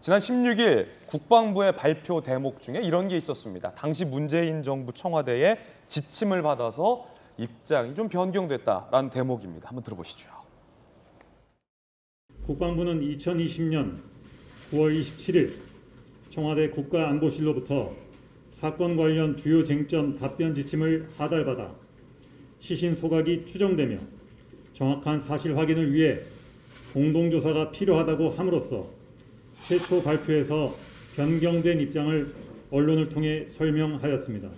지난 16일 국방부의 발표 대목 중에 이런 게 있었습니다. 당시 문재인 정부 청와대의 지침을 받아서 입장이 좀 변경됐다라는 대목입니다. 한번 들어보시죠. 국방부는 2020년 9월 27일 청와대 국가안보실로부터 사건 관련 주요 쟁점 답변 지침을 하달받아 시신 소각이 추정되며 정확한 사실 확인을 위해 공동조사가 필요하다고 함으로써 최초 발표에서 변경된 입장을 언론을 통해 설명하였습니다.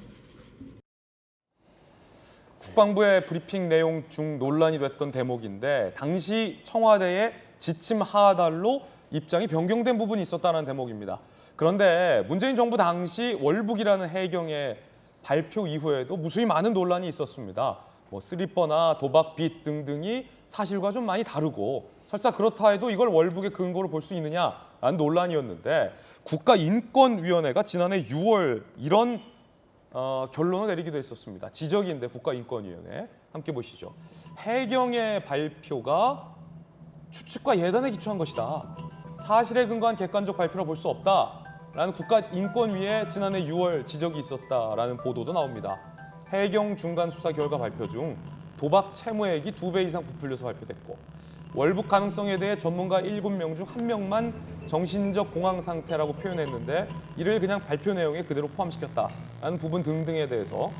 국방부의 브리핑 내용 중 논란이 됐던 대목인데 당시 청와대의 지침 하달로 입장이 변경된 부분이 있었다는 대목입니다. 그런데 문재인 정부 당시 월북이라는 해경의 발표 이후에도 무수히 많은 논란이 있었습니다. 스리퍼나 도박빚 등등이 사실과 좀 많이 다르고 설사 그렇다 해도 이걸 월북의 근거로 볼 수 있느냐라는 논란이었는데 국가인권위원회가 지난해 6월 이런 결론을 내리기도 했었습니다. 지적인데 국가인권위원회 함께 보시죠. 해경의 발표가 추측과 예단에 기초한 것이다. 사실에 근거한 객관적 발표라 볼 수 없다라는 국가인권위에 지난해 6월 지적이 있었다라는 보도도 나옵니다. 해경 중간 수사 결과 발표 중 도박 채무액이 2배 이상 부풀려서 발표됐고 월북 가능성에 대해 전문가 7명 중 1명만 정신적 공황 상태라고 표현했는데 이를 그냥 발표 내용에 그대로 포함시켰다라는 부분 등등에 대해서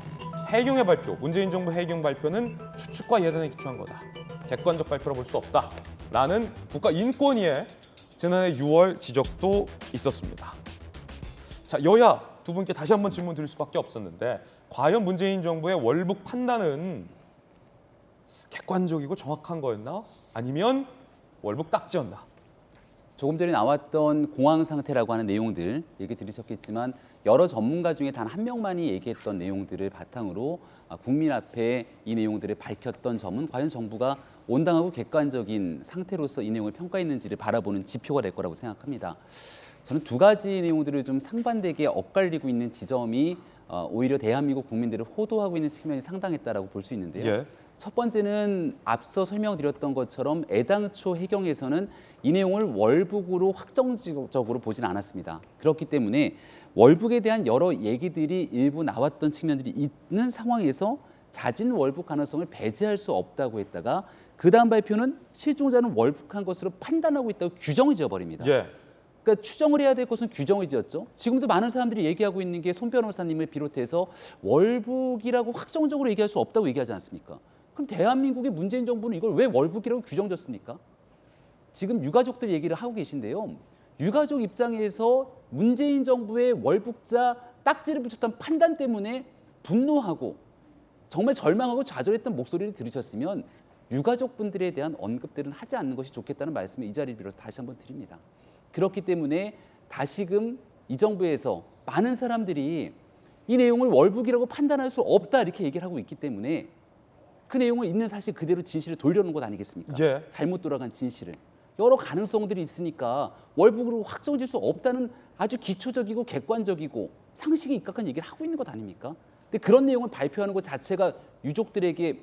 해경의 발표, 문재인 정부 해경 발표는 추측과 예단에 기초한 거다. 객관적 발표라 볼 수 없다라는 국가인권위의 지난해 6월 지적도 있었습니다. 자, 여야 두 분께 다시 한번 질문 드릴 수밖에 없었는데 과연 문재인 정부의 월북 판단은 객관적이고 정확한 거였나? 아니면 월북 딱지였나? 조금 전에 나왔던 공황 상태라고 하는 내용들 얘기 들으셨겠지만 여러 전문가 중에 단 한 명만이 얘기했던 내용들을 바탕으로 국민 앞에 이 내용들을 밝혔던 점은 과연 정부가 온당하고 객관적인 상태로서 이 내용을 평가했는지를 바라보는 지표가 될 거라고 생각합니다. 저는 두 가지 내용들을 좀 상반되게 엇갈리고 있는 지점이 오히려 대한민국 국민들을 호도하고 있는 측면이 상당했다라고 볼 수 있는데요. 예. 첫 번째는 앞서 설명드렸던 것처럼 애당초 해경에서는 이 내용을 월북으로 확정적으로 보진 않았습니다. 그렇기 때문에 월북에 대한 여러 얘기들이 일부 나왔던 측면들이 있는 상황에서 잦은 월북 가능성을 배제할 수 없다고 했다가 그 다음 발표는 실종자는 월북한 것으로 판단하고 있다고 규정을 지어버립니다. 예. 그러니까 추정을 해야 될 것은 규정을 지었죠. 지금도 많은 사람들이 얘기하고 있는 게 손 변호사님을 비롯해서 월북이라고 확정적으로 얘기할 수 없다고 얘기하지 않습니까? 그럼 대한민국의 문재인 정부는 이걸 왜 월북이라고 규정졌습니까? 지금 유가족들 얘기를 하고 계신데요. 유가족 입장에서 문재인 정부의 월북자 딱지를 붙였던 판단 때문에 분노하고 정말 절망하고 좌절했던 목소리를 들으셨으면 유가족분들에 대한 언급들은 하지 않는 것이 좋겠다는 말씀을 이 자리를 빌어서 다시 한번 드립니다. 그렇기 때문에 다시금 이 정부에서 많은 사람들이 이 내용을 월북이라고 판단할 수 없다 이렇게 얘기를 하고 있기 때문에 그 내용을 있는 사실 그대로 진실을 돌려놓은 것 아니겠습니까? 예. 잘못 돌아간 진실을. 여러 가능성들이 있으니까 월북으로 확정질 수 없다는 아주 기초적이고 객관적이고 상식에 입각한 얘기를 하고 있는 것 아닙니까? 근데 그런 내용을 발표하는 것 자체가 유족들에게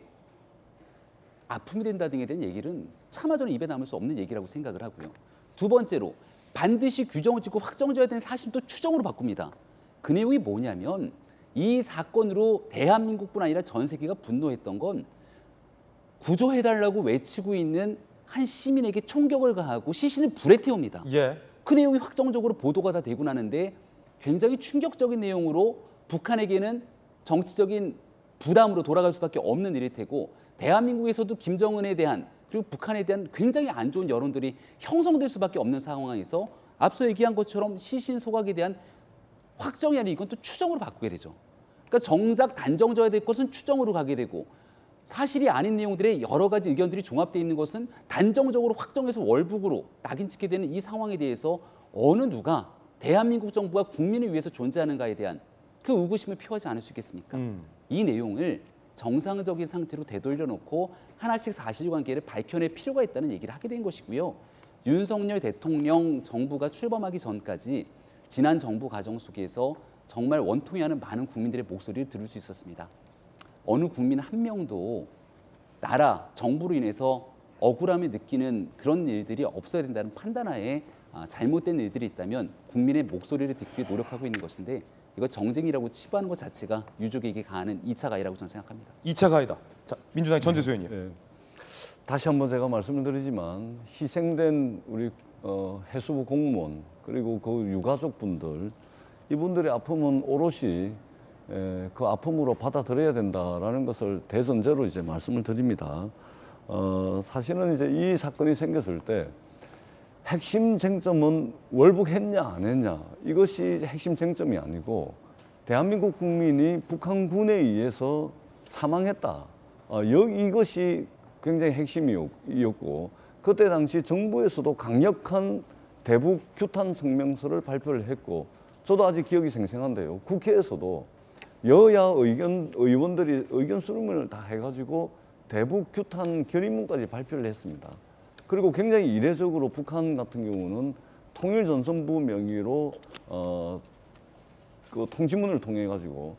아픔이 된다 등에 대한 얘기는 차마 저는 입에 담을 수 없는 얘기라고 생각을 하고요. 두 번째로 반드시 규정을 짓고 확정져야 되는 사실도 추정으로 바꿉니다. 그 내용이 뭐냐면 이 사건으로 대한민국뿐 아니라 전 세계가 분노했던 건 구조해달라고 외치고 있는 한 시민에게 총격을 가하고 시신을 불에 태웁니다. 예. 그 내용이 확정적으로 보도가 다 되고 나는데 굉장히 충격적인 내용으로 북한에게는 정치적인 부담으로 돌아갈 수밖에 없는 일일 테고 대한민국에서도 김정은에 대한 그리고 북한에 대한 굉장히 안 좋은 여론들이 형성될 수밖에 없는 상황에서 앞서 얘기한 것처럼 시신 소각에 대한 확정이 아니라 이건 또 추정으로 바꾸게 되죠. 그러니까 정작 단정져야 될 것은 추정으로 가게 되고 사실이 아닌 내용들의 여러 가지 의견들이 종합되어 있는 것은 단정적으로 확정해서 월북으로 낙인 찍게 되는 이 상황에 대해서 어느 누가 대한민국 정부가 국민을 위해서 존재하는가에 대한 그 의구심을 표하지 않을 수 있겠습니까? 이 내용을 정상적인 상태로 되돌려놓고 하나씩 사실관계를 밝혀낼 필요가 있다는 얘기를 하게 된 것이고요. 윤석열 대통령 정부가 출범하기 전까지 지난 정부 과정 속에서 정말 원통해하는 많은 국민들의 목소리를 들을 수 있었습니다. 어느 국민 한 명도 나라, 정부로 인해서 억울함을 느끼는 그런 일들이 없어야 된다는 판단하에 잘못된 일들이 있다면 국민의 목소리를 듣기 노력하고 있는 것인데 이거 정쟁이라고 치부하는 것 자체가 유족에게 가하는 2차 가해라고 저는 생각합니다. 2차 가해다. 자, 민주당의 전재수 의원님. 네. 다시 한번 제가 말씀을 드리지만 희생된 우리 해수부 공무원 그리고 그 유가족분들 이분들의 아픔은 오롯이 그 아픔으로 받아들여야 된다라는 것을 대전제로 이제 말씀을 드립니다. 사실은 이제 이 사건이 생겼을 때 핵심 쟁점은 월북했냐 안 했냐 이것이 핵심 쟁점이 아니고 대한민국 국민이 북한군에 의해서 사망했다. 이것이 굉장히 핵심이었고 그때 당시 정부에서도 강력한 대북 규탄 성명서를 발표를 했고 저도 아직 기억이 생생한데요. 국회에서도 여야 의원들이 의견 수렴을 다 해가지고 대북 규탄 결의문까지 발표를 했습니다. 그리고 굉장히 이례적으로 북한 같은 경우는 통일전선부 명의로 그 통지문을 통해 가지고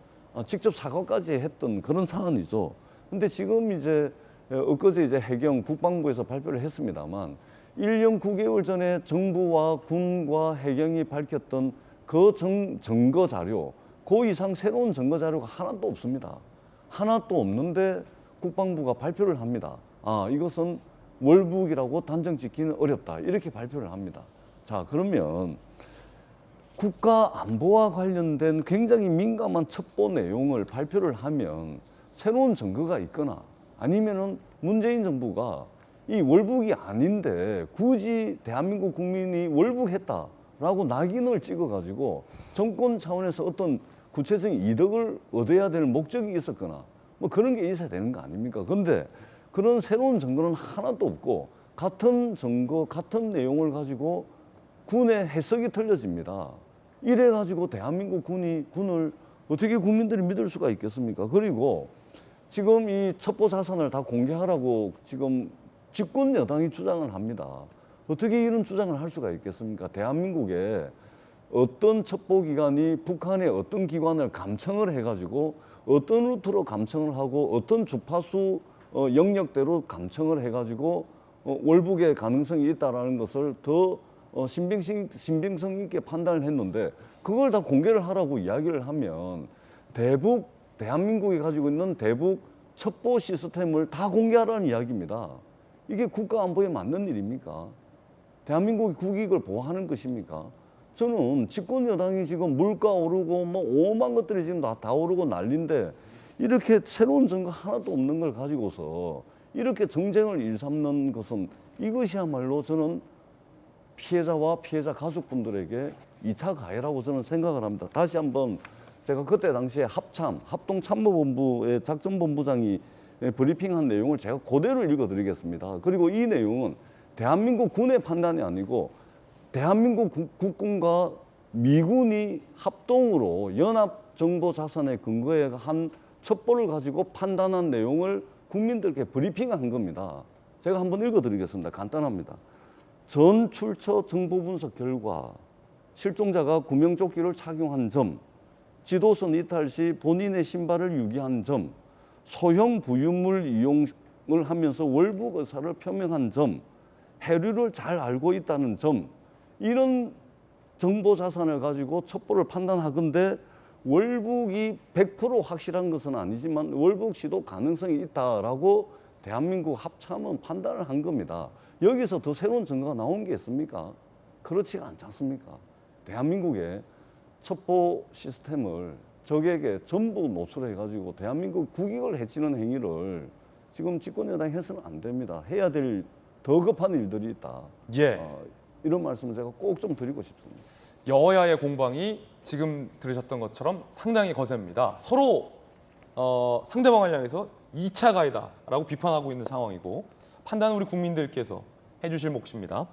직접 사과까지 했던 그런 사안이죠. 근데 지금 이제 엊그제 이제 해경 국방부에서 발표를 했습니다만 1년 9개월 전에 정부와 군과 해경이 밝혔던 그 증거 자료, 그 이상 새로운 증거 자료가 하나도 없습니다. 하나도 없는데 국방부가 발표를 합니다. 이것은 월북이라고 단정 짓기는 어렵다. 이렇게 발표를 합니다. 자, 그러면 국가 안보와 관련된 굉장히 민감한 첩보 내용을 발표를 하면 새로운 증거가 있거나 아니면은 문재인 정부가 이 월북이 아닌데 굳이 대한민국 국민이 월북했다라고 낙인을 찍어가지고 정권 차원에서 어떤 구체적인 이득을 얻어야 될 목적이 있었거나 뭐 그런 게 있어야 되는 거 아닙니까? 그런데 그런 새로운 증거는 하나도 없고 같은 증거, 같은 내용을 가지고 군의 해석이 틀려집니다. 이래가지고 대한민국 군을 어떻게 국민들이 믿을 수가 있겠습니까? 그리고 지금 이 첩보 자산을 다 공개하라고 지금 집권 여당이 주장을 합니다. 어떻게 이런 주장을 할 수가 있겠습니까? 대한민국에 어떤 첩보기관이 북한의 어떤 기관을 감청을 해가지고 어떤 루트로 감청을 하고 어떤 주파수 영역대로 감청을 해가지고 월북의 가능성이 있다라는 것을 더 신빙성 있게 판단을 했는데 그걸 다 공개를 하라고 이야기를 하면 대한민국이 가지고 있는 대북 첩보 시스템을 다 공개하라는 이야기입니다. 이게 국가 안보에 맞는 일입니까? 대한민국의 국익을 보호하는 것입니까? 저는 집권 여당이 지금 물가 오르고 뭐 오만 것들이 지금 다 오르고 난리인데 이렇게 새로운 증거 하나도 없는 걸 가지고서 이렇게 정쟁을 일삼는 것은 이것이야말로 저는 피해자와 피해자 가족분들에게 2차 가해라고 저는 생각을 합니다. 다시 한번 제가 그때 당시에 합동참모본부의 작전본부장이 브리핑한 내용을 제가 그대로 읽어드리겠습니다. 그리고 이 내용은 대한민국 군의 판단이 아니고 대한민국 국군과 미군이 합동으로 연합정보자산에 근거해 한 첩보를 가지고 판단한 내용을 국민들께 브리핑한 겁니다. 제가 한번 읽어드리겠습니다. 간단합니다. 전 출처 정보 분석 결과 실종자가 구명조끼를 착용한 점, 지도선 이탈 시 본인의 신발을 유기한 점, 소형 부유물 이용을 하면서 월북 의사를 표명한 점, 해류를 잘 알고 있다는 점, 이런 정보 자산을 가지고 첩보를 판단하건대 월북이 100% 확실한 것은 아니지만 월북 시도 가능성이 있다라고 대한민국 합참은 판단을 한 겁니다. 여기서 더 새로운 증거가 나온 게 있습니까? 그렇지가 않지 않습니까? 대한민국의 첩보 시스템을 적에게 전부 노출해가지고 대한민국 국익을 해치는 행위를 지금 집권 여당이 해서는 안 됩니다. 해야 될 더 급한 일들이 있다. 예. 이런 말씀을 제가 꼭 좀 드리고 싶습니다. 여야의 공방이 지금 들으셨던 것처럼 상당히 거셉니다. 서로 상대방을 향해서 2차 가해다라고 비판하고 있는 상황이고 판단은 우리 국민들께서 해주실 몫입니다.